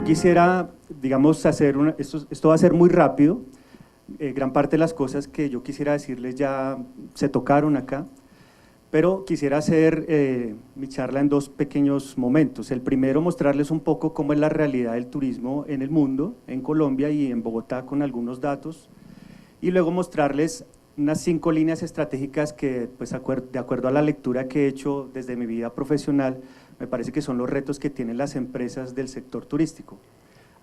Yo quisiera, digamos, esto va a ser muy rápido, gran parte de las cosas que yo quisiera decirles ya se tocaron acá, pero quisiera hacer mi charla en dos pequeños momentos. El primero, mostrarles un poco cómo es la realidad del turismo en el mundo, en Colombia y en Bogotá con algunos datos, y luego mostrarles unas 5 líneas estratégicas que, pues, de acuerdo a la lectura que he hecho desde mi vida profesional, me parece que son los retos que tienen las empresas del sector turístico.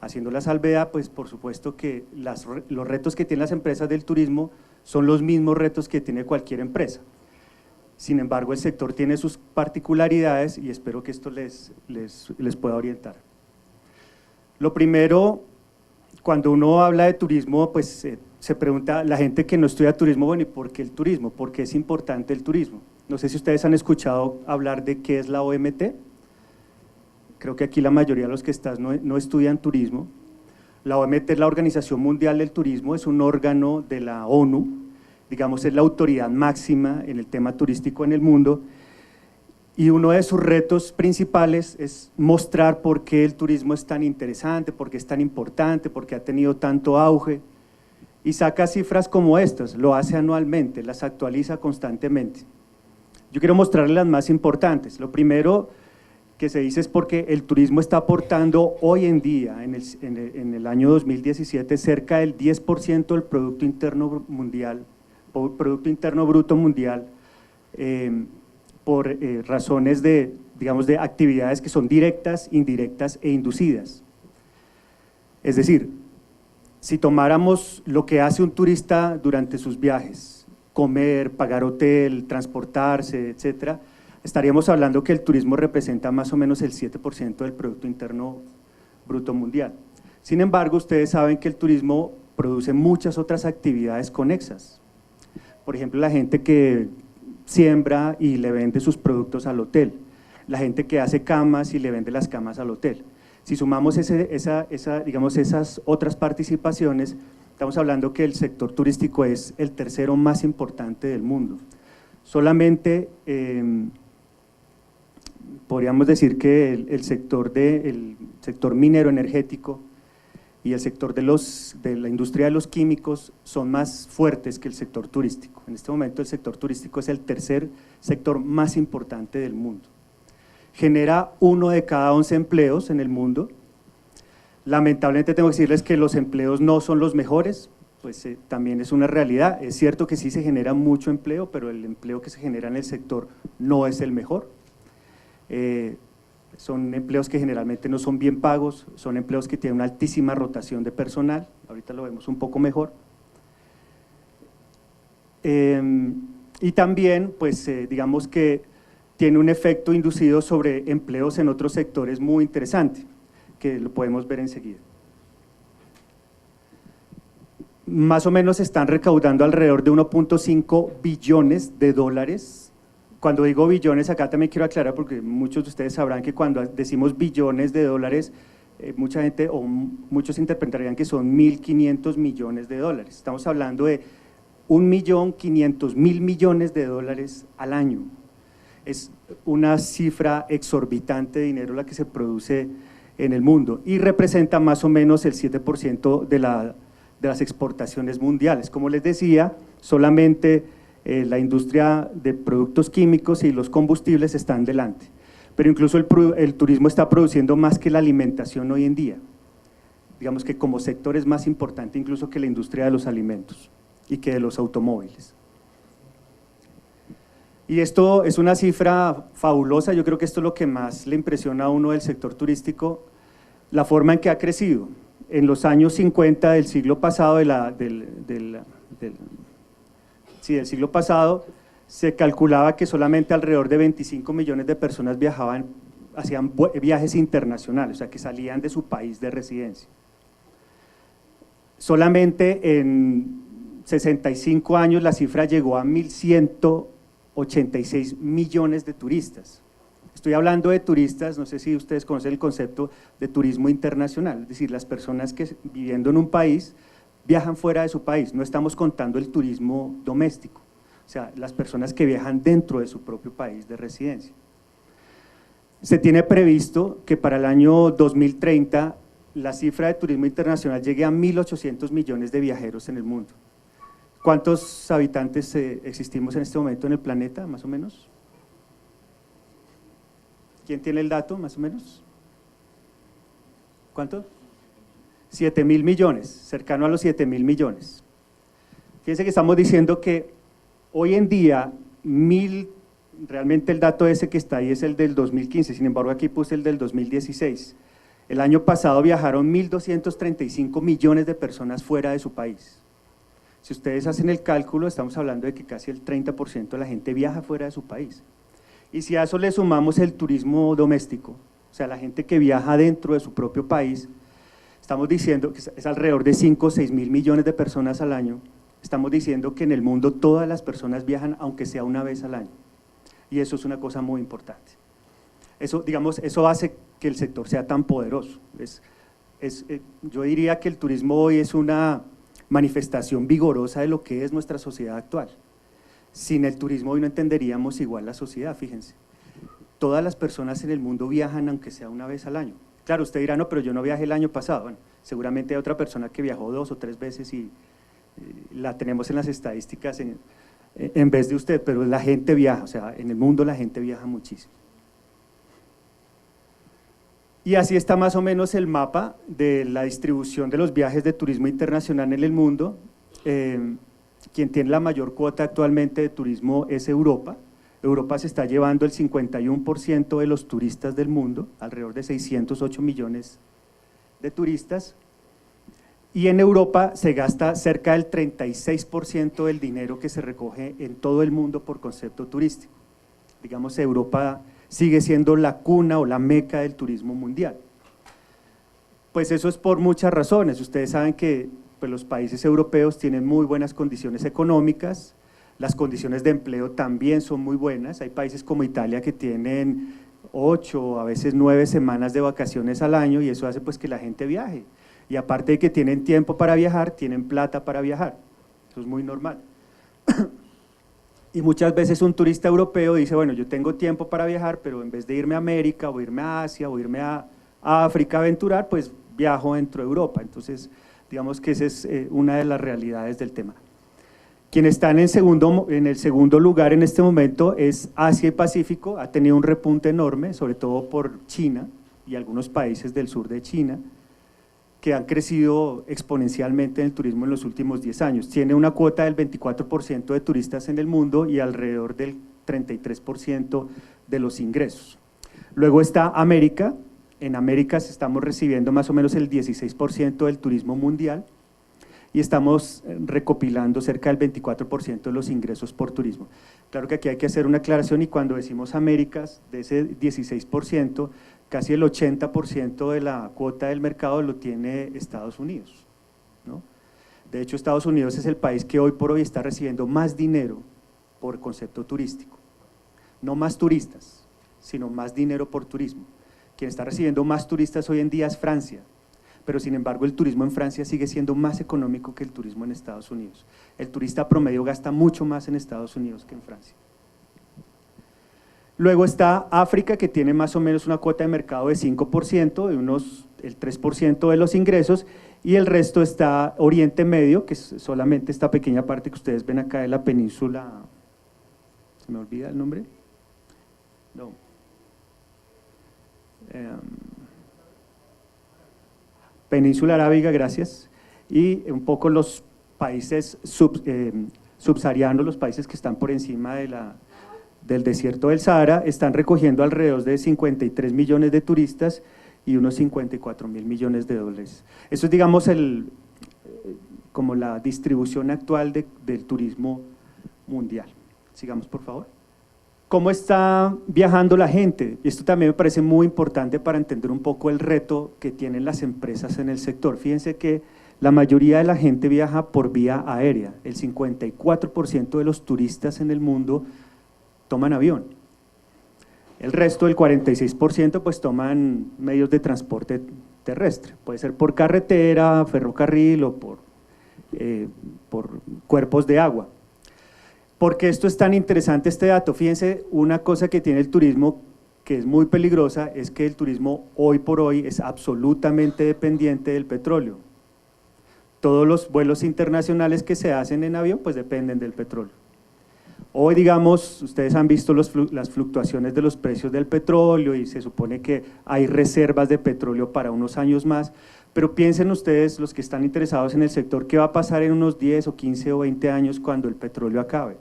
Haciendo la salvedad, pues por supuesto que los retos que tienen las empresas del turismo son los mismos retos que tiene cualquier empresa. Sin embargo, el sector tiene sus particularidades y espero que esto les pueda orientar. Lo primero, cuando uno habla de turismo, pues se pregunta la gente que no estudia turismo, bueno, ¿y por qué el turismo? ¿Por qué es importante el turismo? No sé si ustedes han escuchado hablar de qué es la OMT. Creo que aquí la mayoría de los que están no estudian turismo. La OMT es la Organización Mundial del Turismo, es un órgano de la ONU, digamos es la autoridad máxima en el tema turístico en el mundo, y uno de sus retos principales es mostrar por qué el turismo es tan interesante, por qué es tan importante, por qué ha tenido tanto auge, y saca cifras como estas, lo hace anualmente, las actualiza constantemente. Yo quiero mostrarles las más importantes. Lo primero que se dice es porque el turismo está aportando hoy en día, en el año 2017, cerca del 10% del Producto Interno Bruto Mundial, por razones de, digamos, de actividades que son directas, indirectas e inducidas. Es decir, si tomáramos lo que hace un turista durante sus viajes, comer, pagar hotel, transportarse, etcétera, estaríamos hablando que el turismo representa más o menos el 7% del Producto Interno Bruto Mundial. Sin embargo, ustedes saben que el turismo produce muchas otras actividades conexas. Por ejemplo, la gente que siembra y le vende sus productos al hotel, la gente que hace camas y le vende las camas al hotel. Si sumamos digamos, esas otras participaciones, estamos hablando que el sector turístico es el tercero más importante del mundo. Solamente podríamos decir que el sector minero energético y el sector de la industria de los químicos son más fuertes que el sector turístico. En este momento el sector turístico es el tercer sector más importante del mundo. Genera 1 de cada 11 empleos en el mundo. Lamentablemente tengo que decirles que los empleos no son los mejores, pues también es una realidad. Es cierto que sí se genera mucho empleo, pero el empleo que se genera en el sector no es el mejor. Son empleos que generalmente no son bien pagos, son empleos que tienen una altísima rotación de personal, ahorita lo vemos un poco mejor. Y también, pues digamos que tiene un efecto inducido sobre empleos en otros sectores muy interesante, que lo podemos ver enseguida. Más o menos están recaudando alrededor de 1.5 billones de dólares. Cuando digo billones, acá también quiero aclarar porque muchos de ustedes sabrán que cuando decimos billones de dólares, mucha gente o muchos interpretarían que son 1.500 millones de dólares. Estamos hablando de 1.500.000 millones de dólares al año. Es una cifra exorbitante de dinero la que se produce en el mundo y representa más o menos el 7% de las exportaciones mundiales. Como les decía, solamente la industria de productos químicos y los combustibles están delante, pero incluso el turismo está produciendo más que la alimentación hoy en día. Digamos que como sector es más importante incluso que la industria de los alimentos y que de los automóviles. Y esto es una cifra fabulosa, yo creo que esto es lo que más le impresiona a uno del sector turístico, la forma en que ha crecido. En los años 50 del siglo pasado, del siglo pasado, se calculaba que solamente alrededor de 25 millones de personas hacían viajes internacionales, o sea que salían de su país de residencia. Solamente en 65 años la cifra llegó a 1.186 millones de turistas. Estoy hablando de turistas, no sé si ustedes conocen el concepto de turismo internacional, es decir, las personas que viviendo en un país viajan fuera de su país, no estamos contando el turismo doméstico, o sea, las personas que viajan dentro de su propio país de residencia. Se tiene previsto que para el año 2030 la cifra de turismo internacional llegue a 1.800 millones de viajeros en el mundo. ¿Cuántos habitantes existimos en este momento en el planeta, más o menos? ¿Quién tiene el dato, más o menos? ¿Cuánto? 7.000 millones, cercano a los 7.000 millones. Fíjense que estamos diciendo que hoy en día, realmente el dato ese que está ahí es el del 2015, sin embargo aquí puse el del 2016. El año pasado viajaron 1.235 millones de personas fuera de su país. Si ustedes hacen el cálculo, estamos hablando de que casi el 30% de la gente viaja fuera de su país. Y si a eso le sumamos el turismo doméstico, o sea, la gente que viaja dentro de su propio país, estamos diciendo que es alrededor de 5 o 6 mil millones de personas al año, estamos diciendo que en el mundo todas las personas viajan aunque sea una vez al año. Y eso es una cosa muy importante. Eso, digamos, eso hace que el sector sea tan poderoso. Yo diría que el turismo hoy es una manifestación vigorosa de lo que es nuestra sociedad actual. Sin el turismo hoy no entenderíamos igual la sociedad, fíjense. Todas las personas en el mundo viajan aunque sea una vez al año. Claro, usted dirá, no, pero yo no viajé el año pasado. Bueno, seguramente hay otra persona que viajó 2 o 3 veces y la tenemos en las estadísticas en vez de usted, pero la gente viaja, o sea, en el mundo la gente viaja muchísimo. Y así está más o menos el mapa de la distribución de los viajes de turismo internacional en el mundo. Quien tiene la mayor cuota actualmente de turismo es Europa. Europa se está llevando el 51% de los turistas del mundo, alrededor de 608 millones de turistas. Y en Europa se gasta cerca del 36% del dinero que se recoge en todo el mundo por concepto turístico. Digamos, Europa sigue siendo la cuna o la meca del turismo mundial. Pues eso es por muchas razones. Ustedes saben que pues, los países europeos tienen muy buenas condiciones económicas, las condiciones de empleo también son muy buenas. Hay países como Italia que tienen 8, a veces 9 semanas de vacaciones al año y eso hace pues que la gente viaje. Y aparte de que tienen tiempo para viajar, tienen plata para viajar. Eso es muy normal. Y muchas veces un turista europeo dice, bueno, yo tengo tiempo para viajar, pero en vez de irme a América, o irme a Asia, o irme a África a aventurar, pues viajo dentro de Europa. Entonces, digamos que esa es una de las realidades del tema. Quien está en el segundo lugar en este momento es Asia y Pacífico, ha tenido un repunte enorme, sobre todo por China y algunos países del sur de China, que han crecido exponencialmente en el turismo en los últimos 10 años. Tiene una cuota del 24% de turistas en el mundo y alrededor del 33% de los ingresos. Luego está América. En América estamos recibiendo más o menos el 16% del turismo mundial y estamos recopilando cerca del 24% de los ingresos por turismo. Claro que aquí hay que hacer una aclaración y cuando decimos Américas, de ese 16%, casi el 80% de la cuota del mercado lo tiene Estados Unidos, ¿no? De hecho, Estados Unidos es el país que hoy por hoy está recibiendo más dinero por concepto turístico. No más turistas, sino más dinero por turismo. Quien está recibiendo más turistas hoy en día es Francia, pero sin embargo el turismo en Francia sigue siendo más económico que el turismo en Estados Unidos. El turista promedio gasta mucho más en Estados Unidos que en Francia. Luego está África, que tiene más o menos una cuota de mercado de 5%, el 3% de los ingresos, y el resto está Oriente Medio, que es solamente esta pequeña parte que ustedes ven acá de la península, ¿se me olvida el nombre? No. Península Arábiga, gracias, y un poco los países subsaharianos, los países que están por encima del desierto del Sahara, están recogiendo alrededor de 53 millones de turistas y unos 54.000 millones de dólares. Eso es, digamos, como la distribución actual del turismo mundial. Sigamos, por favor. ¿Cómo está viajando la gente? Esto también me parece muy importante para entender un poco el reto que tienen las empresas en el sector. Fíjense que la mayoría de la gente viaja por vía aérea, el 54% de los turistas en el mundo toman avión, el resto del 46% pues toman medios de transporte terrestre, puede ser por carretera, ferrocarril o por cuerpos de agua. ¿Por qué esto es tan interesante este dato? Fíjense una cosa que tiene el turismo que es muy peligrosa, es que el turismo hoy por hoy es absolutamente dependiente del petróleo. Todos los vuelos internacionales que se hacen en avión pues dependen del petróleo. Hoy, digamos, ustedes han visto las fluctuaciones de los precios del petróleo y se supone que hay reservas de petróleo para unos años más, pero piensen ustedes, los que están interesados en el sector, ¿qué va a pasar en unos 10 o 15 o 20 años cuando el petróleo acabe?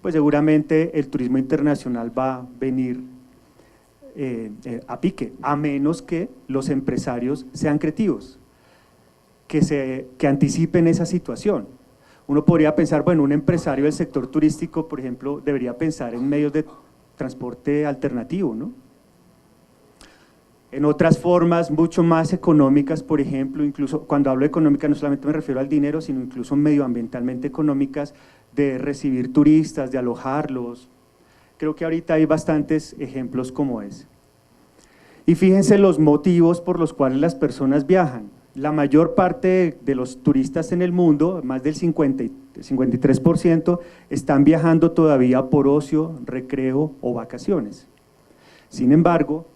Pues seguramente el turismo internacional va a venir a pique, a menos que los empresarios sean creativos, que anticipen esa situación. Uno podría pensar, bueno, un empresario del sector turístico, por ejemplo, debería pensar en medios de transporte alternativo, ¿no? En otras formas mucho más económicas, por ejemplo, incluso cuando hablo de económica no solamente me refiero al dinero, sino incluso medioambientalmente económicas, de recibir turistas, de alojarlos. Creo que ahorita hay bastantes ejemplos como ese. Y fíjense los motivos por los cuales las personas viajan. La mayor parte de los turistas en el mundo, más del 53%, están viajando todavía por ocio, recreo o vacaciones. Sin embargo,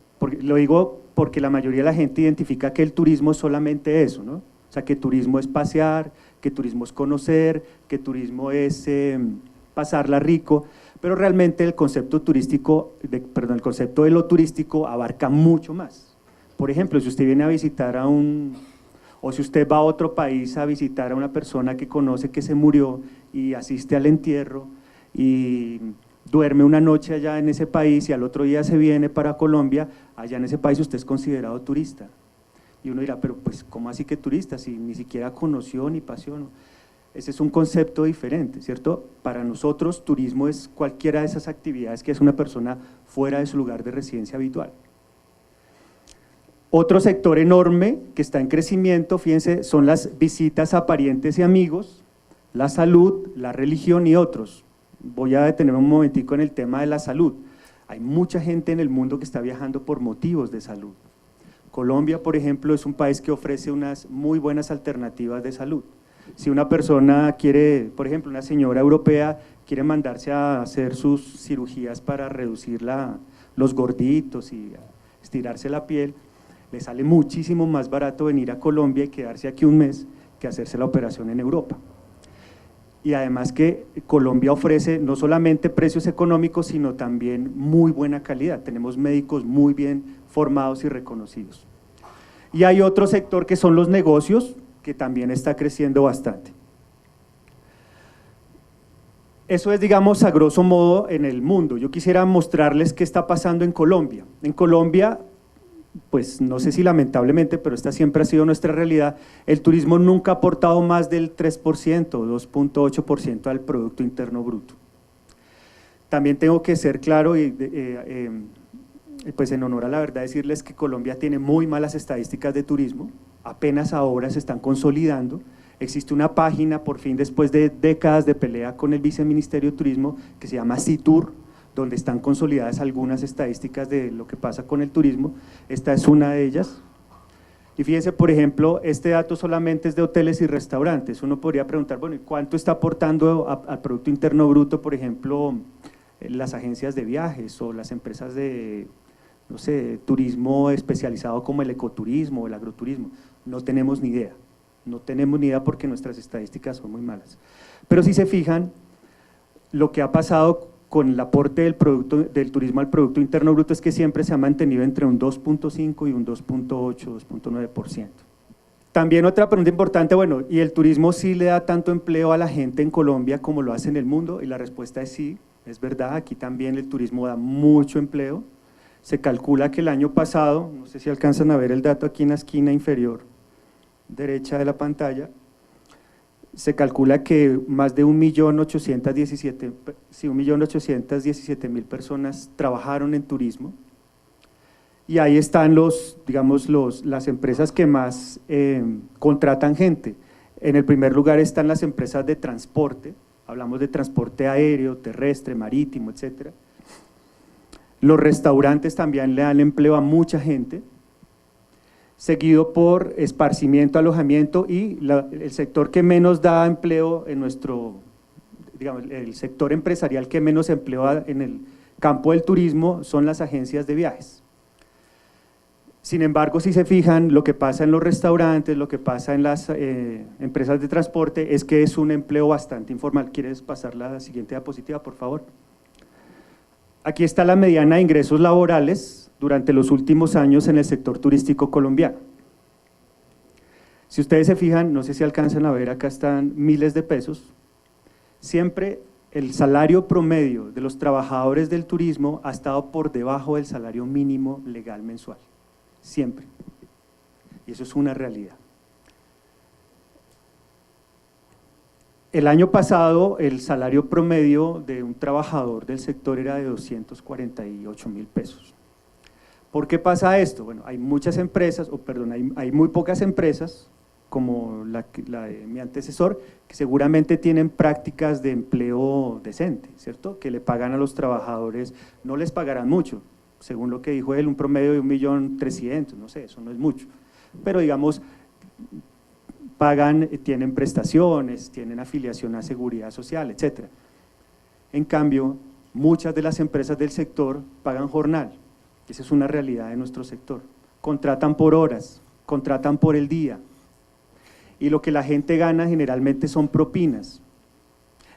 lo digo porque la mayoría de la gente identifica que el turismo es solamente eso, ¿no? O sea, que turismo es pasear, que turismo es conocer, que turismo es pasarla rico, pero realmente el concepto turístico, el concepto de lo turístico abarca mucho más. Por ejemplo, si usted viene a visitar o si usted va a otro país a visitar a una persona que conoce que se murió y asiste al entierro y duerme una noche allá en ese país y al otro día se viene para Colombia, allá en ese país usted es considerado turista. Y uno dirá, pero pues ¿cómo así que turista? Si ni siquiera conoció ni paseó. ¿No? Ese es un concepto diferente, ¿cierto? Para nosotros turismo es cualquiera de esas actividades que es una persona fuera de su lugar de residencia habitual. Otro sector enorme que está en crecimiento, fíjense, son las visitas a parientes y amigos, la salud, la religión y otros. Voy a detenerme un momentico en el tema de la salud. Hay mucha gente en el mundo que está viajando por motivos de salud. Colombia, por ejemplo, es un país que ofrece unas muy buenas alternativas de salud. Si una persona quiere, por ejemplo, una señora europea quiere mandarse a hacer sus cirugías para reducir los gorditos y estirarse la piel, le sale muchísimo más barato venir a Colombia y quedarse aquí un mes que hacerse la operación en Europa. Y además que Colombia ofrece no solamente precios económicos, sino también muy buena calidad. Tenemos médicos muy bien formados y reconocidos. Y hay otro sector que son los negocios, que también está creciendo bastante. Eso es, digamos, a grosso modo en el mundo. Yo quisiera mostrarles qué está pasando en Colombia. En Colombia, pues no sé si lamentablemente, pero esta siempre ha sido nuestra realidad, el turismo nunca ha aportado más del 3% o 2.8% al Producto Interno Bruto. También tengo que ser claro y pues en honor a la verdad decirles que Colombia tiene muy malas estadísticas de turismo, apenas ahora se están consolidando. Existe una página, por fin, después de décadas de pelea con el Viceministerio de Turismo, que se llama CITUR, donde están consolidadas algunas estadísticas de lo que pasa con el turismo. Esta es una de ellas. Y fíjense, por ejemplo, este dato solamente es de hoteles y restaurantes. Uno podría preguntar, bueno, ¿y cuánto está aportando al Producto Interno Bruto, por ejemplo, las agencias de viajes o las empresas de, no sé, turismo especializado como el ecoturismo o el agroturismo? No tenemos ni idea. No tenemos ni idea porque nuestras estadísticas son muy malas. Pero si se fijan, lo que ha pasado con el aporte del turismo al Producto Interno Bruto es que siempre se ha mantenido entre un 2.5 y un 2.8, 2.9%. También otra pregunta importante, bueno, ¿y el turismo sí le da tanto empleo a la gente en Colombia como lo hace en el mundo? Y la respuesta es sí, es verdad, aquí también el turismo da mucho empleo. Se calcula que el año pasado, no sé si alcanzan a ver el dato aquí en la esquina inferior derecha de la pantalla, se calcula que más de 1.817.000 personas trabajaron en turismo, y ahí están las empresas que más contratan gente. En el primer lugar están las empresas de transporte, hablamos de transporte aéreo, terrestre, marítimo, etcétera. Los restaurantes también le dan empleo a mucha gente, seguido por esparcimiento, alojamiento y el sector que menos da empleo en nuestro, digamos, el sector empresarial que menos empleo da en el campo del turismo son las agencias de viajes. Sin embargo, si se fijan, lo que pasa en los restaurantes, lo que pasa en las empresas de transporte, es que es un empleo bastante informal. ¿Quieres pasar la siguiente diapositiva, por favor? Aquí está la mediana de ingresos laborales durante los últimos años en el sector turístico colombiano. Si ustedes se fijan, no sé si alcanzan a ver, acá están miles de pesos. Siempre el salario promedio de los trabajadores del turismo ha estado por debajo del salario mínimo legal mensual, siempre. Y eso es una realidad. El año pasado el salario promedio de un trabajador del sector era de 248.000 pesos. ¿Por qué pasa esto? Bueno, hay muchas empresas, hay muy pocas empresas, como la de mi antecesor, que seguramente tienen prácticas de empleo decente, ¿cierto? Que le pagan a los trabajadores, no les pagarán mucho, según lo que dijo él, un promedio de 1.300.000, no sé, eso no es mucho, pero digamos, pagan, tienen prestaciones, tienen afiliación a seguridad social, etcétera. En cambio, muchas de las empresas del sector pagan jornal, esa es una realidad de nuestro sector, contratan por horas, contratan por el día, y lo que la gente gana generalmente son propinas.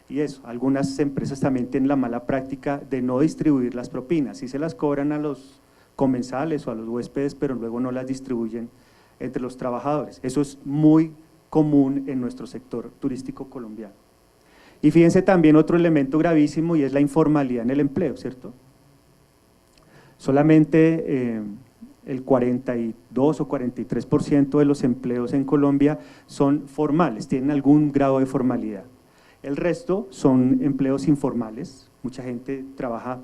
Y eso, algunas empresas también tienen la mala práctica de no distribuir las propinas, sí se las cobran a los comensales o a los huéspedes, pero luego no las distribuyen entre los trabajadores. Eso es muy común en nuestro sector turístico colombiano. Y fíjense también otro elemento gravísimo y es la informalidad en el empleo, ¿cierto? Solamente el 42 o 43% de los empleos en Colombia son formales, tienen algún grado de formalidad. El resto son empleos informales, mucha gente trabaja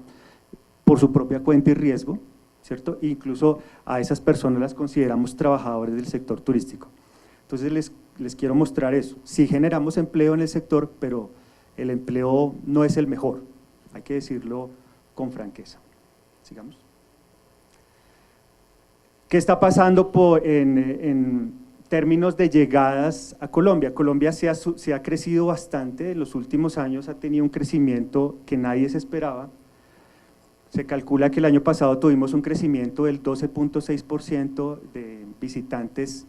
por su propia cuenta y riesgo, ¿cierto? E incluso a esas personas las consideramos trabajadores del sector turístico. Entonces les quiero mostrar eso, sí generamos empleo en el sector, pero el empleo no es el mejor, hay que decirlo con franqueza. Sigamos. ¿Qué está pasando en términos de llegadas a Colombia? Colombia se ha crecido bastante en los últimos años, ha tenido un crecimiento que nadie se esperaba. Se calcula que el año pasado tuvimos un crecimiento del 12.6% de visitantes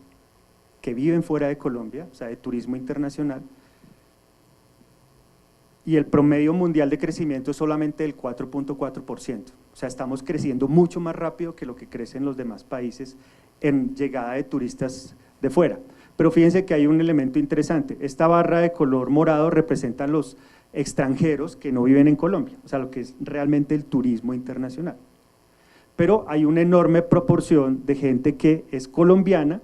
que viven fuera de Colombia, o sea, de turismo internacional. Y el promedio mundial de crecimiento es solamente del 4.4%, o sea, estamos creciendo mucho más rápido que lo que crecen los demás países en llegada de turistas de fuera. Pero fíjense que hay un elemento interesante, esta barra de color morado representa los extranjeros que no viven en Colombia, o sea, lo que es realmente el turismo internacional. Pero hay una enorme proporción de gente que es colombiana,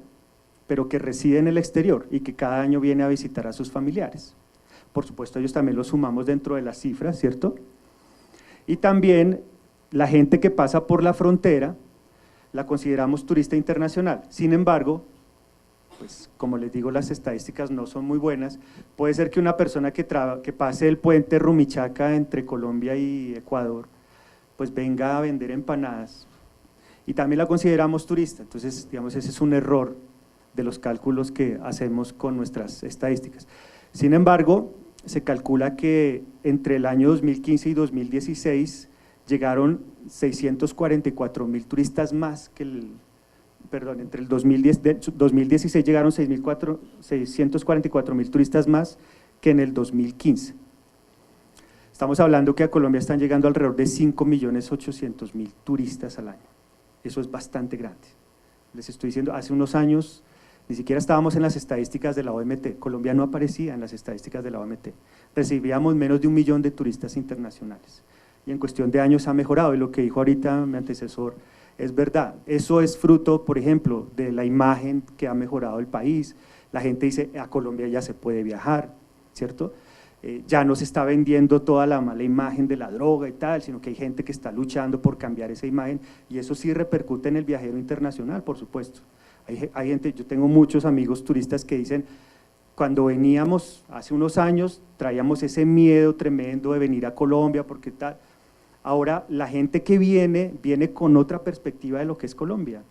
pero que reside en el exterior y que cada año viene a visitar a sus familiares. Por supuesto, ellos también los sumamos dentro de las cifras, ¿cierto? Y también la gente que pasa por la frontera la consideramos turista internacional. Sin embargo, pues como les digo, las estadísticas no son muy buenas. Puede ser que una persona que pase el puente Rumichaca entre Colombia y Ecuador, pues venga a vender empanadas y también la consideramos turista. Entonces, digamos, ese es un error de los cálculos que hacemos con nuestras estadísticas. Sin embargo, se calcula que entre el año 2015 y 2016 llegaron 644.000 turistas más que entre el 2016 llegaron 644.000 turistas más que en el 2015. Estamos hablando que a Colombia están llegando alrededor de 5.800.000 turistas al año. Eso es bastante grande. Les estoy diciendo, hace unos años ni siquiera estábamos en las estadísticas de la OMT, Colombia no aparecía en las estadísticas de la OMT, recibíamos menos de 1 millón de turistas internacionales y en cuestión de años ha mejorado y lo que dijo ahorita mi antecesor es verdad, eso es fruto, por ejemplo, de la imagen que ha mejorado el país, la gente dice a Colombia ya se puede viajar, ¿cierto? Ya no se está vendiendo toda la mala imagen de la droga y tal, sino que hay gente que está luchando por cambiar esa imagen y eso sí repercute en el viajero internacional, por supuesto. Hay gente, yo tengo muchos amigos turistas que dicen, cuando veníamos hace unos años, traíamos ese miedo tremendo de venir a Colombia, porque tal, ahora la gente que viene con otra perspectiva de lo que es Colombia,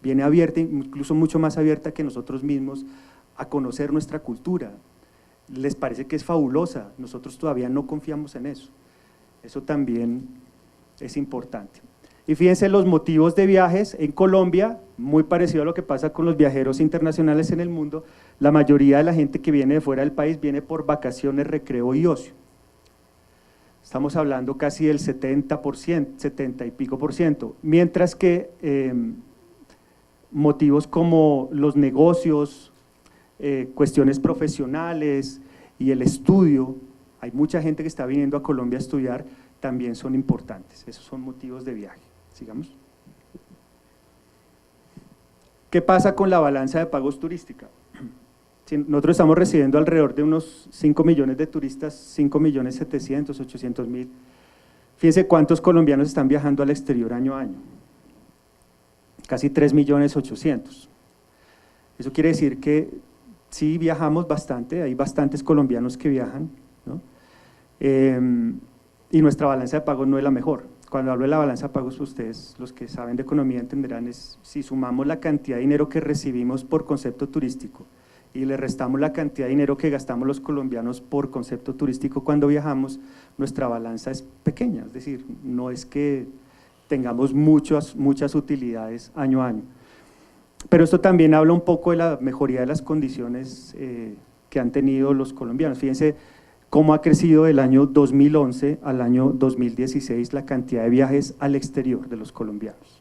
viene abierta, incluso mucho más abierta que nosotros mismos, a conocer nuestra cultura, les parece que es fabulosa, nosotros todavía no confiamos en eso, eso también es importante. Y fíjense los motivos de viajes en Colombia, muy parecido a lo que pasa con los viajeros internacionales en el mundo, la mayoría de la gente que viene de fuera del país viene por vacaciones, recreo y ocio. Estamos hablando casi del 70%, 70 y pico por ciento, mientras que motivos como los negocios, cuestiones profesionales y el estudio, hay mucha gente que está viniendo a Colombia a estudiar, también son importantes, esos son motivos de viaje. Sigamos. ¿Qué pasa con la balanza de pagos turística? Nosotros estamos recibiendo alrededor de unos 5 millones de turistas, 5 millones 700, 800 mil. Fíjense cuántos colombianos están viajando al exterior año a año. Casi 3 millones 800. Eso quiere decir que sí viajamos bastante, hay bastantes colombianos que viajan, ¿no? Y nuestra balanza de pagos no es la mejor. Cuando hablo de la balanza de pagos, ustedes, los que saben de economía, entenderán, es si sumamos la cantidad de dinero que recibimos por concepto turístico y le restamos la cantidad de dinero que gastamos los colombianos por concepto turístico cuando viajamos, nuestra balanza es pequeña, es decir, no es que tengamos muchas utilidades año a año. Pero esto también habla un poco de la mejoría de las condiciones que han tenido los colombianos. Fíjense cómo ha crecido del año 2011 al año 2016 la cantidad de viajes al exterior de los colombianos.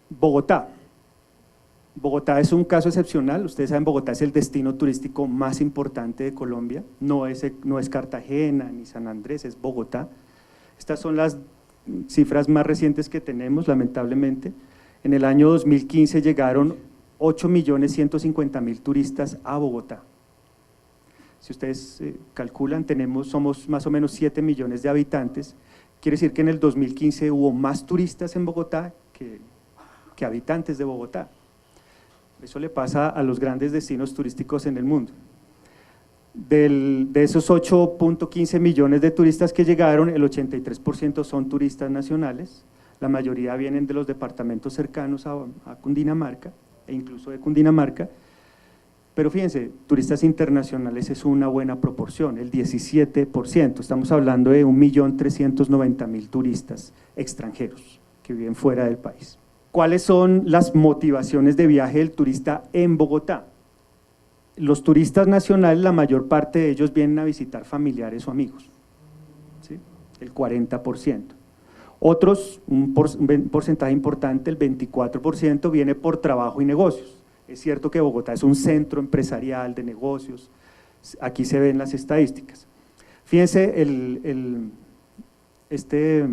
Bogotá. Bogotá es un caso excepcional, ustedes saben, Bogotá es el destino turístico más importante de Colombia, no es Cartagena ni San Andrés, es Bogotá. Estas son las cifras más recientes que tenemos, lamentablemente. En el año 2015 llegaron 8.150.000 turistas a Bogotá. Si ustedes calculan, somos más o menos 7 millones de habitantes, quiere decir que en el 2015 hubo más turistas en Bogotá que habitantes de Bogotá. Eso le pasa a los grandes destinos turísticos en el mundo. De esos 8.15 millones de turistas que llegaron, el 83% son turistas nacionales, la mayoría vienen de los departamentos cercanos a Cundinamarca, e incluso de Cundinamarca, pero fíjense, turistas internacionales es una buena proporción, el 17%, estamos hablando de 1.390.000 turistas extranjeros que viven fuera del país. ¿Cuáles son las motivaciones de viaje del turista en Bogotá? Los turistas nacionales, la mayor parte de ellos vienen a visitar familiares o amigos, ¿sí? El 40%. Otros, un porcentaje importante, el 24%, viene por trabajo y negocios. Es cierto que Bogotá es un centro empresarial de negocios, aquí se ven las estadísticas. Fíjense este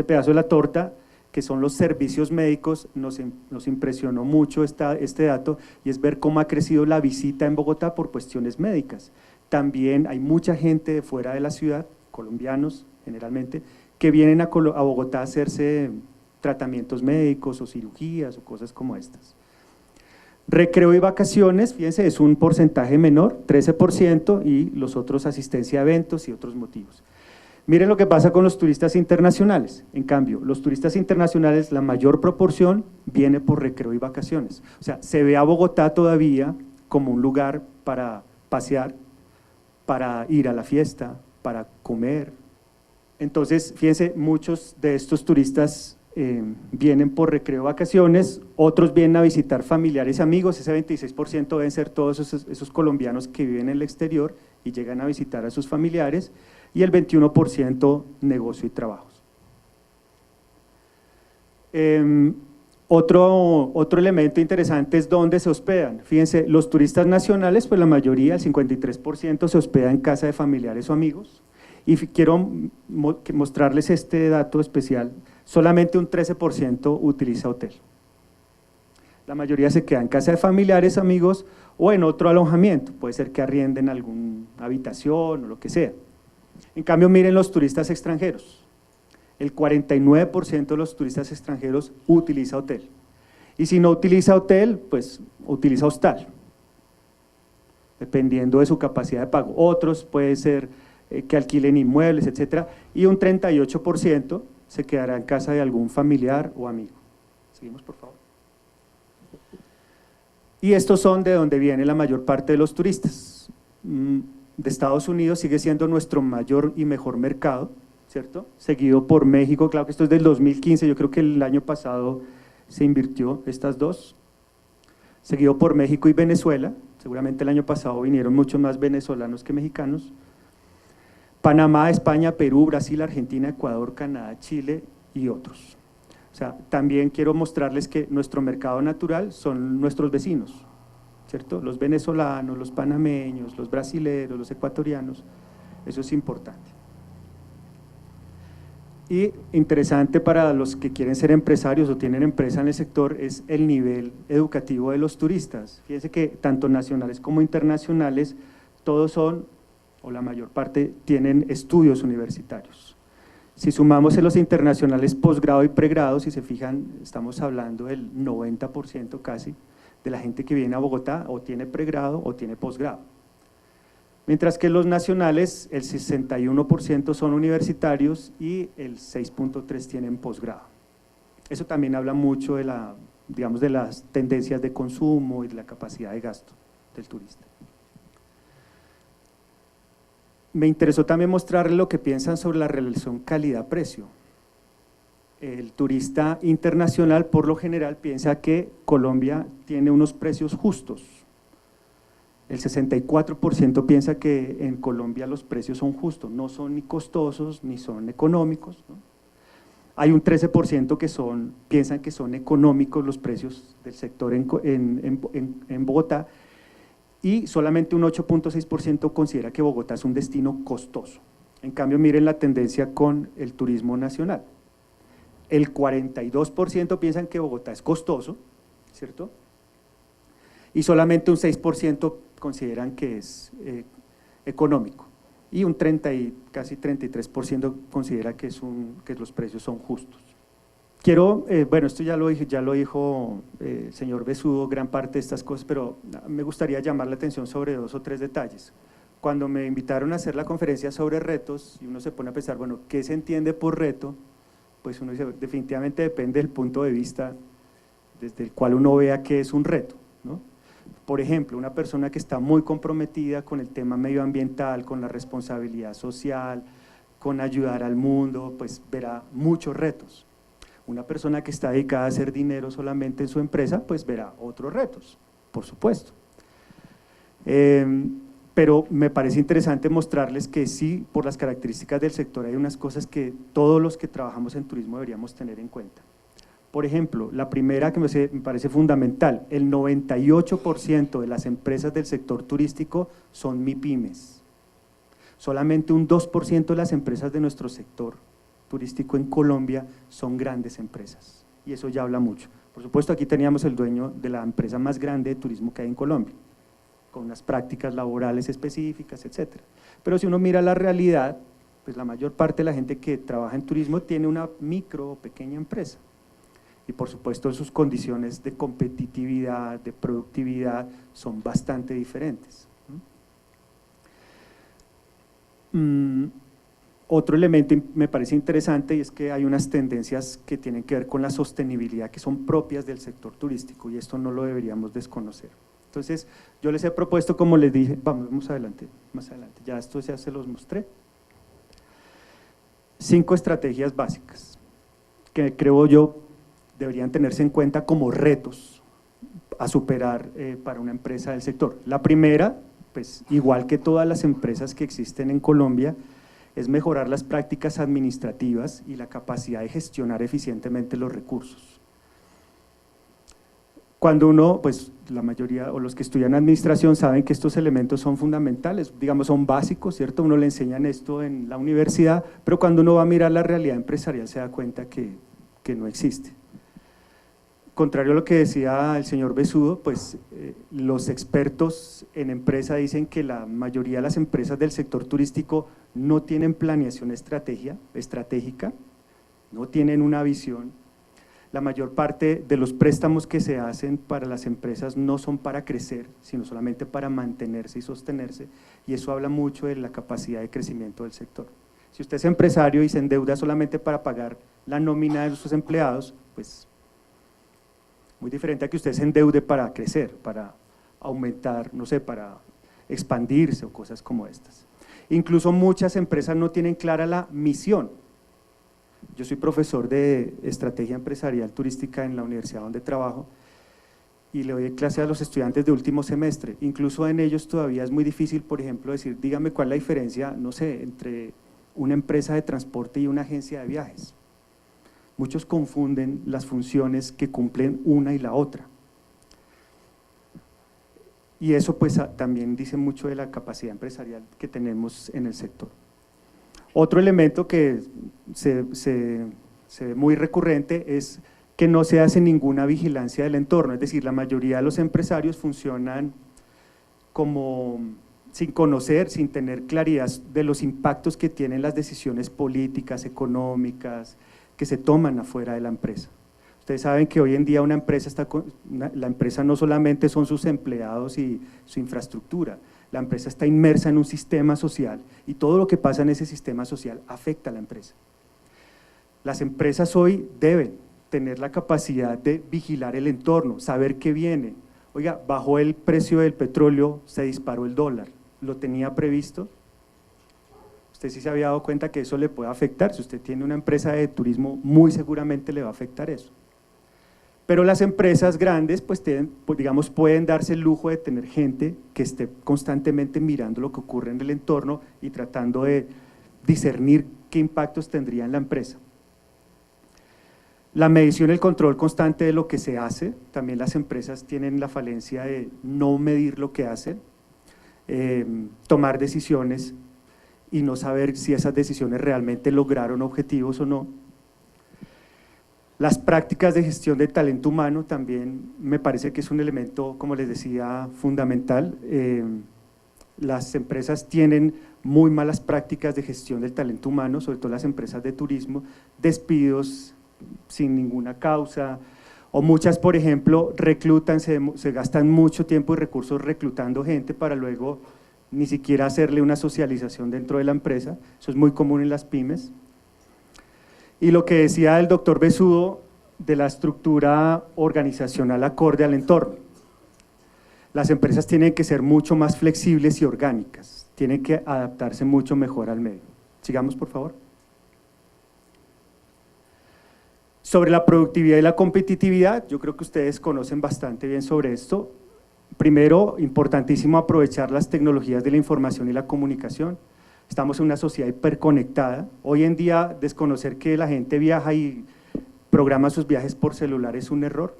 pedazo de la torta, que son los servicios médicos, nos impresionó mucho este dato, y es ver cómo ha crecido la visita en Bogotá por cuestiones médicas. También hay mucha gente de fuera de la ciudad, colombianos generalmente, que vienen a Bogotá a hacerse tratamientos médicos o cirugías o cosas como estas. Recreo y vacaciones, fíjense, es un porcentaje menor, 13%, y los otros asistencia a eventos y otros motivos. Miren lo que pasa con los turistas internacionales. En cambio, los turistas internacionales, la mayor proporción viene por recreo y vacaciones. O sea, se ve a Bogotá todavía como un lugar para pasear, para ir a la fiesta, para comer. Entonces, fíjense, muchos de estos turistas vienen por recreo y vacaciones, otros vienen a visitar familiares y amigos, ese 26% deben ser todos esos colombianos que viven en el exterior y llegan a visitar a sus familiares, y el 21% negocio y trabajos. Otro elemento interesante es dónde se hospedan. Fíjense, los turistas nacionales, pues la mayoría, el 53%, se hospeda en casa de familiares o amigos, y quiero mostrarles este dato especial. Solamente un 13% utiliza hotel. La mayoría se queda en casa de familiares, amigos o en otro alojamiento, puede ser que arrienden alguna habitación o lo que sea. En cambio, miren los turistas extranjeros, el 49% de los turistas extranjeros utiliza hotel, y si no utiliza hotel, pues utiliza hostal, dependiendo de su capacidad de pago. Otros puede ser que alquilen inmuebles, etcétera, y un 38% se quedará en casa de algún familiar o amigo. Seguimos, por favor. Y estos son de donde viene la mayor parte de los turistas. De Estados Unidos sigue siendo nuestro mayor y mejor mercado, ¿cierto? Seguido por México, claro que esto es del 2015, yo creo que el año pasado se invirtió estas dos. Seguido por México y Venezuela, seguramente el año pasado vinieron muchos más venezolanos que mexicanos. Panamá, España, Perú, Brasil, Argentina, Ecuador, Canadá, Chile y otros. O sea, también quiero mostrarles que nuestro mercado natural son nuestros vecinos, ¿cierto? Los venezolanos, los panameños, los brasileños, los ecuatorianos, eso es importante. Y interesante para los que quieren ser empresarios o tienen empresa en el sector es el nivel educativo de los turistas. Fíjense que tanto nacionales como internacionales, todos son, o la mayor parte, tienen estudios universitarios. Si sumamos en los internacionales posgrado y pregrado, si se fijan, estamos hablando del 90% casi de la gente que viene a Bogotá o tiene pregrado o tiene posgrado. Mientras que los nacionales, el 61% son universitarios y el 6.3% tienen posgrado. Eso también habla mucho de digamos, de las tendencias de consumo y de la capacidad de gasto del turista. Me interesó también mostrarles lo que piensan sobre la relación calidad-precio. El turista internacional, por lo general, piensa que Colombia tiene unos precios justos. El 64% piensa que en Colombia los precios son justos, no son ni costosos ni son económicos, ¿no? Hay un 13% que piensan que son económicos los precios del sector en Bogotá, y solamente un 8.6% considera que Bogotá es un destino costoso. En cambio, miren la tendencia con el turismo nacional. El 42% piensan que Bogotá es costoso, ¿cierto? Y solamente un 6% consideran que es económico, y un casi 33% considera que los precios son justos. Bueno, esto ya lo dijo el señor Besudo, gran parte de estas cosas, pero me gustaría llamar la atención sobre 2 o 3 detalles. Cuando me invitaron a hacer la conferencia sobre retos, y uno se pone a pensar, bueno, ¿qué se entiende por reto? Pues uno dice, definitivamente depende del punto de vista desde el cual uno vea qué es un reto, ¿no? Por ejemplo, una persona que está muy comprometida con el tema medioambiental, con la responsabilidad social, con ayudar al mundo, pues verá muchos retos. Una persona que está dedicada a hacer dinero solamente en su empresa, pues verá otros retos, por supuesto. Pero me parece interesante mostrarles que sí, por las características del sector, hay unas cosas que todos los que trabajamos en turismo deberíamos tener en cuenta. Por ejemplo, la primera que me parece fundamental, el 98% de las empresas del sector turístico son MIPYMES. Solamente un 2% de las empresas de nuestro sector turístico en Colombia son grandes empresas, y eso ya habla mucho. Por supuesto, aquí teníamos el dueño de la empresa más grande de turismo que hay en Colombia, con unas prácticas laborales específicas, etcétera. Pero si uno mira la realidad, pues la mayor parte de la gente que trabaja en turismo tiene una micro o pequeña empresa. Y por supuesto sus condiciones de competitividad, de productividad son bastante diferentes. Otro elemento me parece interesante, y es que hay unas tendencias que tienen que ver con la sostenibilidad que son propias del sector turístico, y esto no lo deberíamos desconocer. Entonces yo les he propuesto, como les dije, vamos adelante, más adelante, ya esto ya se los mostré, 5 estrategias básicas que creo yo deberían tenerse en cuenta como retos a superar para una empresa del sector. La primera, pues igual que todas las empresas que existen en Colombia, es mejorar las prácticas administrativas y la capacidad de gestionar eficientemente los recursos. Cuando uno, pues la mayoría o los que estudian administración saben que estos elementos son fundamentales, digamos son básicos, ¿cierto? Uno le enseñan esto en la universidad, pero cuando uno va a mirar la realidad empresarial se da cuenta que no existe. Contrario a lo que decía el señor Besudo, pues los expertos en empresa dicen que la mayoría de las empresas del sector turístico no tienen planeación estratégica, no tienen una visión. La mayor parte de los préstamos que se hacen para las empresas no son para crecer, sino solamente para mantenerse y sostenerse, y eso habla mucho de la capacidad de crecimiento del sector. Si usted es empresario y se endeuda solamente para pagar la nómina de sus empleados, pues muy diferente a que usted se endeude para crecer, para aumentar, no sé, para expandirse o cosas como estas. Incluso muchas empresas no tienen clara la misión, Yo soy profesor de estrategia empresarial turística en la universidad donde trabajo y le doy clase a los estudiantes de último semestre. Incluso en ellos todavía es muy difícil, por ejemplo, decir, dígame cuál es la diferencia, no sé, entre una empresa de transporte y una agencia de viajes. Muchos confunden las funciones que cumplen una y la otra. Y eso pues también dice mucho de la capacidad empresarial que tenemos en el sector. Otro elemento que se ve muy recurrente es que no se hace ninguna vigilancia del entorno, es decir, la mayoría de los empresarios funcionan como sin conocer, sin tener claridad de los impactos que tienen las decisiones políticas, económicas, que se toman afuera de la empresa. Ustedes saben que hoy en día una empresa la empresa no solamente son sus empleados y su infraestructura, la empresa está inmersa en un sistema social y todo lo que pasa en ese sistema social afecta a la empresa. Las empresas hoy deben tener la capacidad de vigilar el entorno, saber qué viene. Oiga, bajó el precio del petróleo, se disparó el dólar, ¿lo tenía previsto? Usted sí se había dado cuenta que eso le puede afectar, si usted tiene una empresa de turismo, muy seguramente le va a afectar eso. Pero las empresas grandes, pues digamos, pueden darse el lujo de tener gente que esté constantemente mirando lo que ocurre en el entorno y tratando de discernir qué impactos tendría en la empresa. La medición y el control constante de lo que se hace, también las empresas tienen la falencia de no medir lo que hacen, tomar decisiones y no saber si esas decisiones realmente lograron objetivos o no. Las prácticas de gestión de talento humano también me parece que es un elemento, como les decía, fundamental. Las empresas tienen muy malas prácticas de gestión del talento humano, sobre todo las empresas de turismo, despidos sin ninguna causa, o muchas, por ejemplo, reclutan, se gastan mucho tiempo y recursos reclutando gente para luego ni siquiera hacerle una socialización dentro de la empresa. Eso es muy común en las pymes. Y lo que decía el doctor Besudo de la estructura organizacional acorde al entorno. Las empresas tienen que ser mucho más flexibles y orgánicas, tienen que adaptarse mucho mejor al medio. Sigamos, por favor. Sobre la productividad y la competitividad, yo creo que ustedes conocen bastante bien sobre esto. Primero, importantísimo aprovechar las tecnologías de la información y la comunicación. Estamos en una sociedad hiperconectada. Hoy en día, desconocer que la gente viaja y programa sus viajes por celular es un error.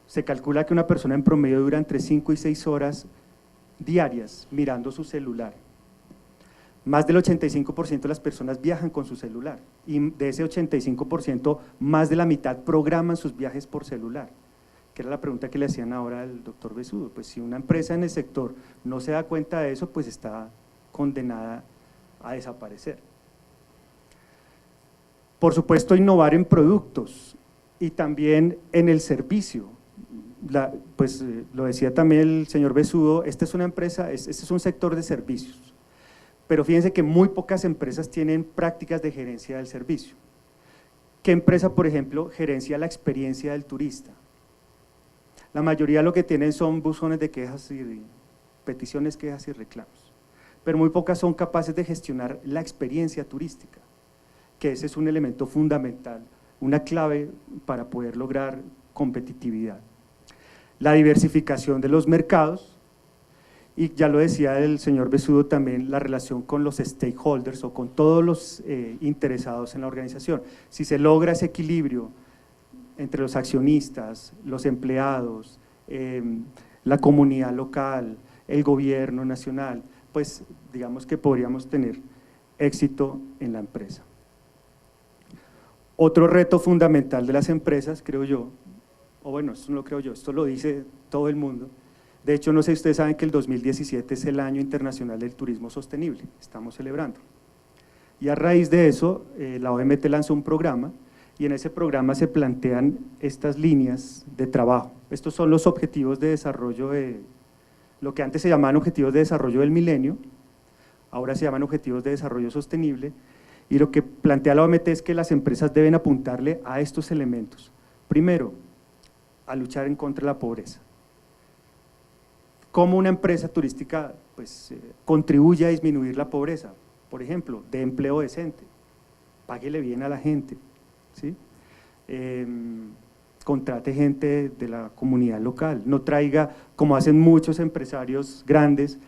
Se calcula que una persona en promedio dura entre 5 y 6 horas diarias mirando su celular. Más del 85% de las personas viajan con su celular y de ese 85%, más de la mitad programan sus viajes por celular, que era la pregunta que le hacían ahora al doctor Besudo. Pues si una empresa en el sector no se da cuenta de eso, pues está condenada a desaparecer. Por supuesto, innovar en productos y también en el servicio. Lo decía también el señor Besudo, esta es una empresa, este es un sector de servicios, pero fíjense que muy pocas empresas tienen prácticas de gerencia del servicio. ¿Qué empresa, por ejemplo, gerencia la experiencia del turista? La mayoría lo que tienen son buzones de quejas y peticiones, quejas y reclamos, pero muy pocas son capaces de gestionar la experiencia turística, que ese es un elemento fundamental, una clave para poder lograr competitividad. La diversificación de los mercados, y ya lo decía el señor Besudo también, la relación con los stakeholders o con todos los interesados en la organización. Si se logra ese equilibrio entre los accionistas, los empleados, la comunidad local, el gobierno nacional, pues digamos que podríamos tener éxito en la empresa. Otro reto fundamental de las empresas, creo yo, o bueno, esto no lo creo yo, esto lo dice todo el mundo. De hecho, no sé si ustedes saben que el 2017 es el Año Internacional del Turismo Sostenible, estamos celebrando. Y a raíz de eso, la OMT lanzó un programa y en ese programa se plantean estas líneas de trabajo. Estos son los objetivos de desarrollo lo que antes se llamaban objetivos de desarrollo del milenio, ahora se llaman objetivos de desarrollo sostenible, y lo que plantea la OMT es que las empresas deben apuntarle a estos elementos. Primero, a luchar en contra de la pobreza. ¿Cómo una empresa turística contribuye a disminuir la pobreza? Por ejemplo, de empleo decente, páguele bien a la gente, ¿sí? Contrate gente de la comunidad local, no traiga, como hacen muchos empresarios grandes,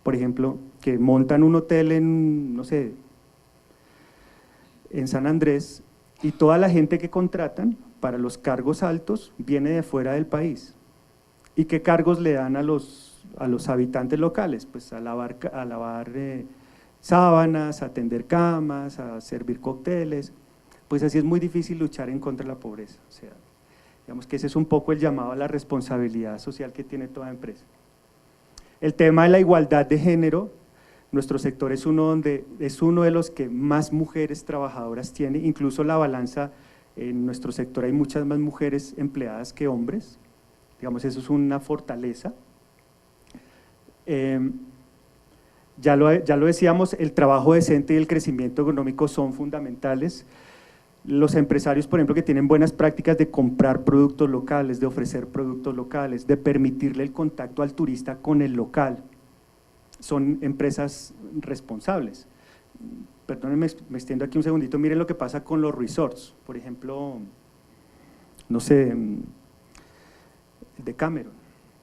por ejemplo, que montan un hotel en, no sé, en San Andrés, y toda la gente que contratan para los cargos altos viene de fuera del país. ¿Y qué cargos le dan a los habitantes locales? Pues a lavar sábanas, a atender camas, a servir cócteles. Pues así es muy difícil luchar en contra de la pobreza. O sea, digamos que ese es un poco el llamado a la responsabilidad social que tiene toda empresa. El tema de la igualdad de género, nuestro sector es uno de los que más mujeres trabajadoras tiene, incluso la balanza, en nuestro sector hay muchas más mujeres empleadas que hombres, digamos eso es una fortaleza. Ya lo decíamos, el trabajo decente y el crecimiento económico son fundamentales. Los empresarios, por ejemplo, que tienen buenas prácticas de comprar productos locales, de ofrecer productos locales, de permitirle el contacto al turista con el local, son empresas responsables. Perdónenme, me extiendo aquí un segundito, miren lo que pasa con los resorts, por ejemplo, no sé, el de Cameron,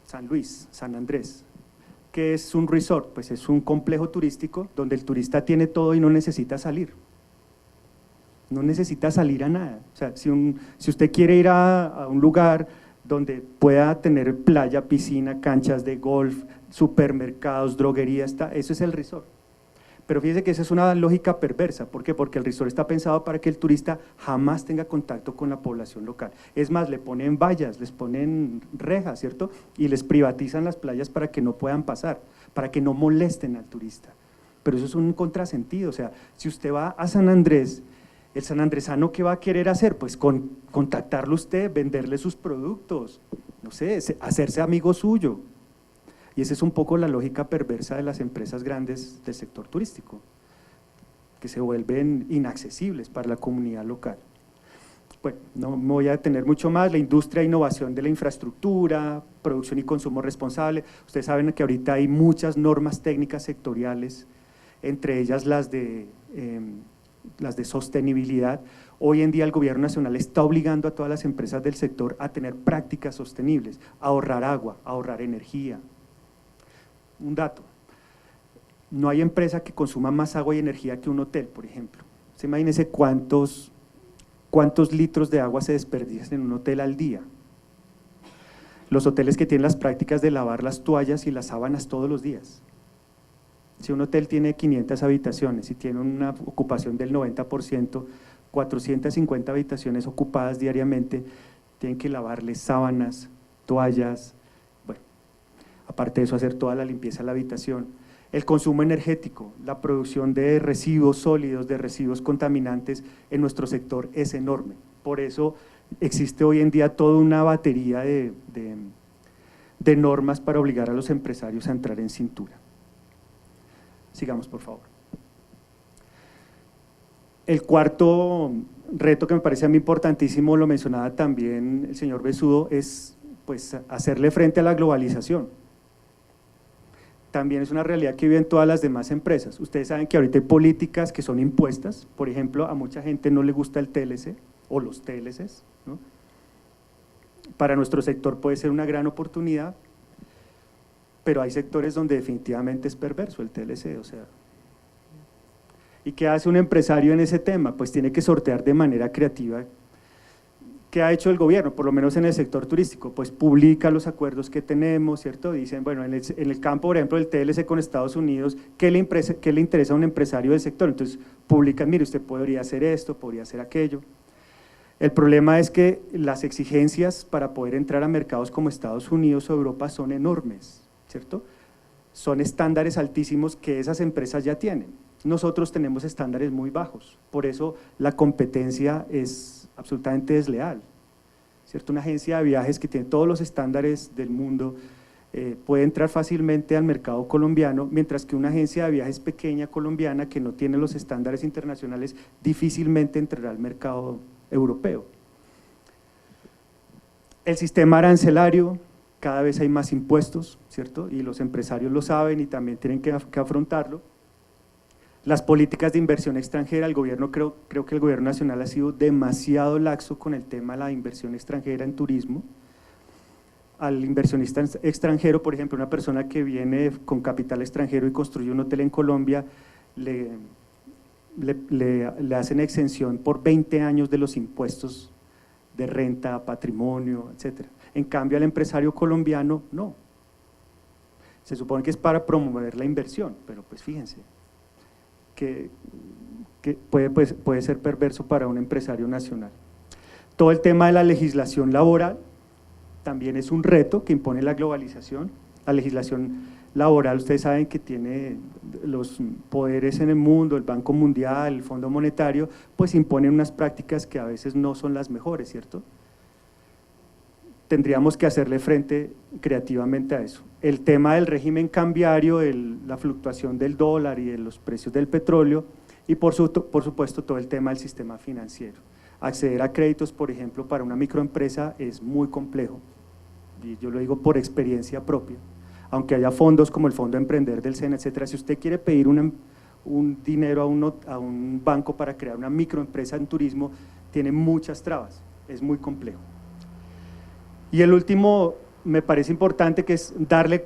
San Luis, San Andrés. ¿Qué es un resort? Pues es un complejo turístico donde el turista tiene todo y no necesita salir. No necesita salir a nada. O sea, si usted quiere ir a un lugar donde pueda tener playa, piscina, canchas de golf, supermercados, droguerías, eso es el resort. Pero fíjese que esa es una lógica perversa. ¿Por qué? Porque el resort está pensado para que el turista jamás tenga contacto con la población local. Es más, le ponen vallas, les ponen rejas, ¿cierto? Y les privatizan las playas para que no puedan pasar, para que no molesten al turista. Pero eso es un contrasentido. O sea, si usted va a San Andrés, el sanandresano, ¿qué va a querer hacer? Pues contactarlo usted, venderle sus productos, no sé, hacerse amigo suyo. Y esa es un poco la lógica perversa de las empresas grandes del sector turístico, que se vuelven inaccesibles para la comunidad local. Bueno, no me voy a detener mucho más, la industria e innovación de la infraestructura, producción y consumo responsable. Ustedes saben que ahorita hay muchas normas técnicas sectoriales, entre ellas las de sostenibilidad. Hoy en día el gobierno nacional está obligando a todas las empresas del sector a tener prácticas sostenibles, a ahorrar agua, a ahorrar energía. Un dato, no hay empresa que consuma más agua y energía que un hotel, por ejemplo. Se imagínense cuántos litros de agua se desperdician en un hotel al día. Los hoteles que tienen las prácticas de lavar las toallas y las sábanas todos los días. Si un hotel tiene 500 habitaciones y tiene una ocupación del 90%, 450 habitaciones ocupadas diariamente, tienen que lavarles sábanas, toallas, bueno, aparte de eso hacer toda la limpieza de la habitación. El consumo energético, la producción de residuos sólidos, de residuos contaminantes en nuestro sector es enorme. Por eso existe hoy en día toda una batería de normas para obligar a los empresarios a entrar en cintura. Sigamos, por favor. El cuarto reto que me parece a mí importantísimo, lo mencionaba también el señor Besudo, es pues hacerle frente a la globalización. También es una realidad que viven todas las demás empresas. Ustedes saben que ahorita hay políticas que son impuestas, por ejemplo, a mucha gente no le gusta el TLC o los TLCs, ¿no? Para nuestro sector puede ser una gran oportunidad, pero hay sectores donde definitivamente es perverso el TLC, o sea. ¿Y qué hace un empresario en ese tema? Pues tiene que sortear de manera creativa. ¿Qué ha hecho el gobierno? Por lo menos en el sector turístico, pues publica los acuerdos que tenemos, ¿cierto? Dicen, bueno, en el campo, por ejemplo, del TLC con Estados Unidos, ¿qué le interesa a un empresario del sector? Entonces publican, mire, usted podría hacer esto, podría hacer aquello. El problema es que las exigencias para poder entrar a mercados como Estados Unidos o Europa son enormes, ¿cierto? Son estándares altísimos que esas empresas ya tienen. Nosotros tenemos estándares muy bajos, por eso la competencia es absolutamente desleal, ¿cierto? Una agencia de viajes que tiene todos los estándares del mundo puede entrar fácilmente al mercado colombiano, mientras que una agencia de viajes pequeña colombiana que no tiene los estándares internacionales difícilmente entrará al mercado europeo. El sistema arancelario, cada vez hay más impuestos, ¿cierto? Y los empresarios lo saben y también tienen que afrontarlo. Las políticas de inversión extranjera, el gobierno creo que el gobierno nacional ha sido demasiado laxo con el tema de la inversión extranjera en turismo. Al inversionista extranjero, por ejemplo, una persona que viene con capital extranjero y construye un hotel en Colombia, le hacen exención por 20 años de los impuestos de renta, patrimonio, etcétera. En cambio, al empresario colombiano, no. Se supone que es para promover la inversión, pero pues fíjense, que puede ser perverso para un empresario nacional. Todo el tema de la legislación laboral también es un reto que impone la globalización. La legislación laboral, ustedes saben que tiene los poderes en el mundo, el Banco Mundial, el Fondo Monetario, pues imponen unas prácticas que a veces no son las mejores, ¿cierto? Tendríamos que hacerle frente creativamente a eso. El tema del régimen cambiario, la fluctuación del dólar y de los precios del petróleo, y por supuesto todo el tema del sistema financiero. Acceder a créditos, por ejemplo, para una microempresa es muy complejo, y yo lo digo por experiencia propia. Aunque haya fondos como el Fondo Emprender del SENA, etcétera, si usted quiere pedir un dinero a un banco para crear una microempresa en turismo, tiene muchas trabas, es muy complejo. Y el último, me parece importante, que es darle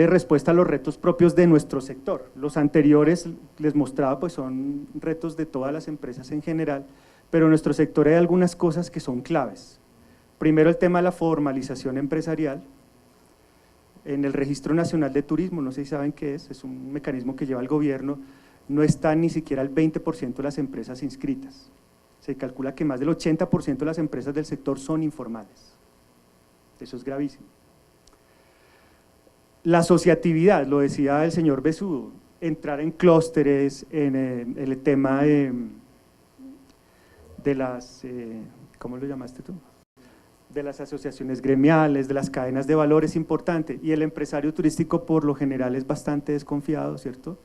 respuesta a los retos propios de nuestro sector. Los anteriores, les mostraba, pues son retos de todas las empresas en general, pero en nuestro sector hay algunas cosas que son claves. Primero, el tema de la formalización empresarial. En el Registro Nacional de Turismo, no sé si saben qué es un mecanismo que lleva el gobierno, no están ni siquiera el 20% de las empresas inscritas. Se calcula que más del 80% de las empresas del sector son informales. Eso es gravísimo. La asociatividad, lo decía el señor Besudo, entrar en clústeres, en el tema de las, ¿cómo lo llamaste tú? De las asociaciones gremiales, de las cadenas de valor es importante, y el empresario turístico por lo general es bastante desconfiado, ¿cierto?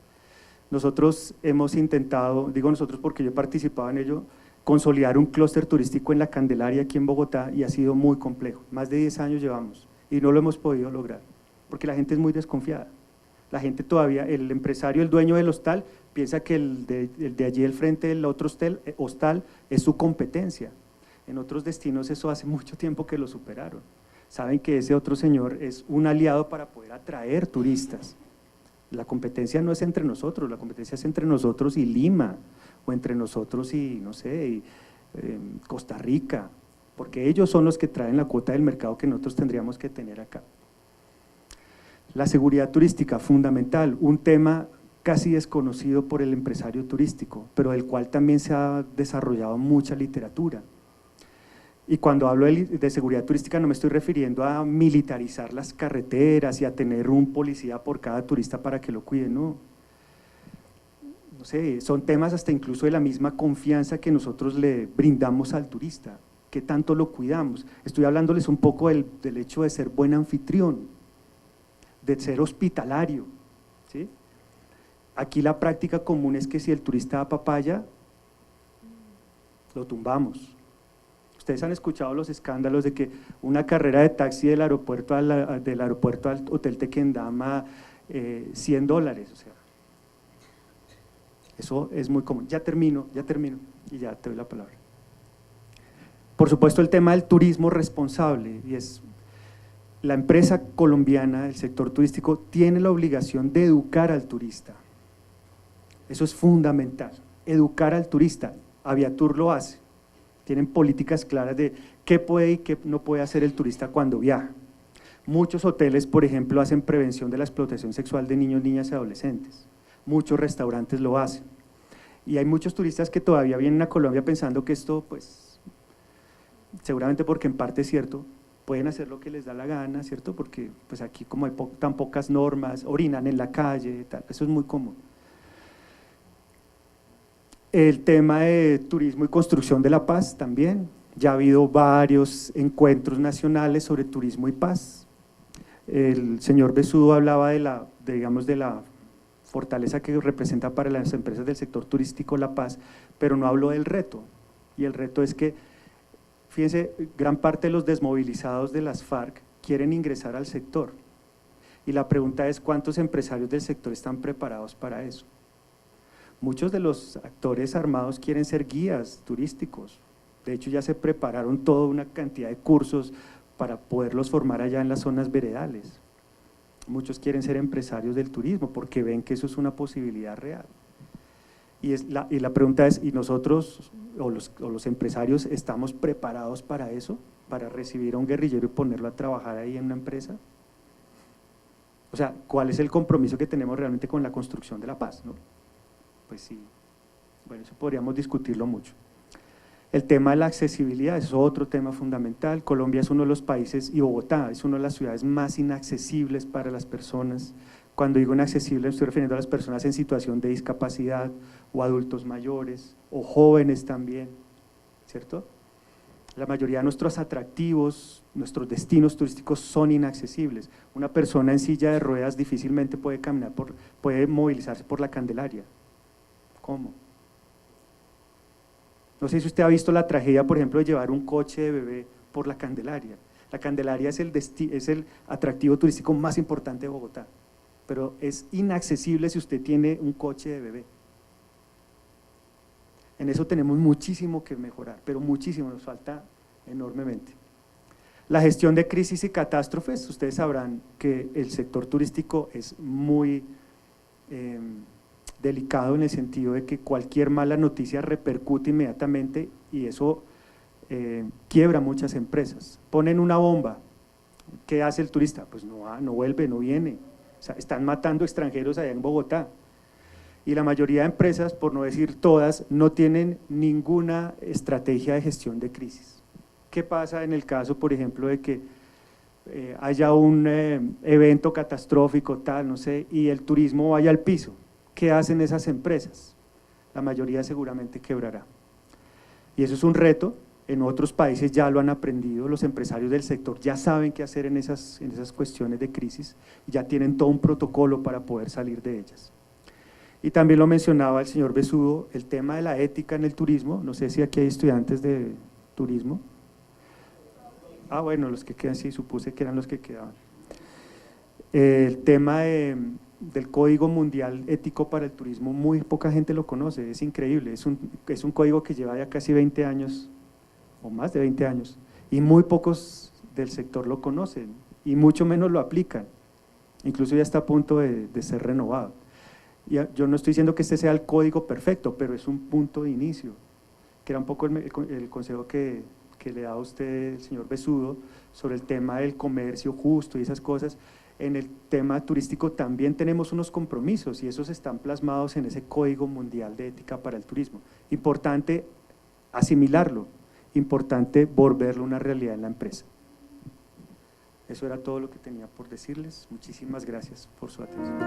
Nosotros hemos intentado, digo nosotros porque yo he participado en ello, consolidar un clúster turístico en La Candelaria aquí en Bogotá, y ha sido muy complejo, más de 10 años llevamos y no lo hemos podido lograr, porque la gente es muy desconfiada. La gente todavía, el empresario, el dueño del hostal, piensa que el de allí al frente del otro hostal es su competencia. En otros destinos eso hace mucho tiempo que lo superaron. Saben que ese otro señor es un aliado para poder atraer turistas. La competencia no es entre nosotros, la competencia es entre nosotros y Lima, o entre nosotros y, no sé, Costa Rica, porque ellos son los que traen la cuota del mercado que nosotros tendríamos que tener acá. La seguridad turística, fundamental, un tema casi desconocido por el empresario turístico, pero del cual también se ha desarrollado mucha literatura. Y cuando hablo de seguridad turística no me estoy refiriendo a militarizar las carreteras y a tener un policía por cada turista para que lo cuide, no. No sé, son temas hasta incluso de la misma confianza que nosotros le brindamos al turista, que tanto lo cuidamos. Estoy hablándoles un poco del hecho de ser buen anfitrión, de ser hospitalario, ¿sí? Aquí la práctica común es que si el turista da papaya, lo tumbamos. Ustedes han escuchado los escándalos de que una carrera de taxi del aeropuerto al Hotel Tequendama, $100, o sea, eso es muy común. Ya termino y ya te doy la palabra. Por supuesto, el tema del turismo responsable, y es la empresa colombiana, el sector turístico, tiene la obligación de educar al turista. Eso es fundamental, educar al turista. Aviatur lo hace. Tienen políticas claras de qué puede y qué no puede hacer el turista cuando viaja. Muchos hoteles, por ejemplo, hacen prevención de la explotación sexual de niños, niñas y adolescentes. Muchos restaurantes lo hacen. Y hay muchos turistas que todavía vienen a Colombia pensando que esto, pues, seguramente porque en parte es cierto, pueden hacer lo que les da la gana, ¿cierto? Porque pues aquí como hay tan pocas normas, orinan en la calle, tal, eso es muy común. El tema de turismo y construcción de la paz también, ya ha habido varios encuentros nacionales sobre turismo y paz. El señor Besudo hablaba de la fortaleza que representa para las empresas del sector turístico la paz, pero no habló del reto, y el reto es que, fíjense, gran parte de los desmovilizados de las FARC quieren ingresar al sector. Y la pregunta es, ¿cuántos empresarios del sector están preparados para eso? Muchos de los actores armados quieren ser guías turísticos. De hecho, ya se prepararon toda una cantidad de cursos para poderlos formar allá en las zonas veredales. Muchos quieren ser empresarios del turismo porque ven que eso es una posibilidad real. Y la pregunta es, ¿y nosotros o los empresarios estamos preparados para eso? ¿Para recibir a un guerrillero y ponerlo a trabajar ahí en una empresa? O sea, ¿cuál es el compromiso que tenemos realmente con la construcción de la paz, ¿no? Pues sí, bueno, eso podríamos discutirlo mucho. El tema de la accesibilidad es otro tema fundamental. Colombia es uno de los países, y Bogotá es una de las ciudades más inaccesibles para las personas. Cuando digo inaccesible, me estoy refiriendo a las personas en situación de discapacidad, o adultos mayores, o jóvenes también, ¿cierto? La mayoría de nuestros atractivos, nuestros destinos turísticos son inaccesibles. Una persona en silla de ruedas difícilmente puede caminar, puede movilizarse por la Candelaria. ¿Cómo? No sé si usted ha visto la tragedia, por ejemplo, de llevar un coche de bebé por la Candelaria. La Candelaria es el atractivo turístico más importante de Bogotá, pero es inaccesible si usted tiene un coche de bebé. En eso tenemos muchísimo que mejorar, pero muchísimo, nos falta enormemente. La gestión de crisis y catástrofes, ustedes sabrán que el sector turístico es muy delicado en el sentido de que cualquier mala noticia repercute inmediatamente y eso quiebra muchas empresas. Ponen una bomba, ¿qué hace el turista? Pues no vuelve, no viene. O sea, están matando extranjeros allá en Bogotá. Y la mayoría de empresas, por no decir todas, no tienen ninguna estrategia de gestión de crisis. ¿Qué pasa en el caso, por ejemplo, de que haya un evento catastrófico, tal, no sé, y el turismo vaya al piso? ¿Qué hacen esas empresas? La mayoría seguramente quebrará. Y eso es un reto, en otros países ya lo han aprendido, los empresarios del sector ya saben qué hacer en esas cuestiones de crisis, ya tienen todo un protocolo para poder salir de ellas. Y también lo mencionaba el señor Besudo, el tema de la ética en el turismo, no sé si aquí hay estudiantes de turismo. Ah, bueno, los que quedan, sí, supuse que eran los que quedaban. El tema del Código Mundial Ético para el Turismo, muy poca gente lo conoce, es increíble, es un código que lleva ya casi 20 años, o más de 20 años, y muy pocos del sector lo conocen, y mucho menos lo aplican, incluso ya está a punto de ser renovado. Yo no estoy diciendo que este sea el código perfecto, pero es un punto de inicio, que era un poco el consejo que le da a usted el señor Besudo sobre el tema del comercio justo y esas cosas. En el tema turístico también tenemos unos compromisos y esos están plasmados en ese Código Mundial de Ética para el Turismo. Importante asimilarlo, importante volverlo una realidad en la empresa. Eso era todo lo que tenía por decirles. Muchísimas gracias por su atención.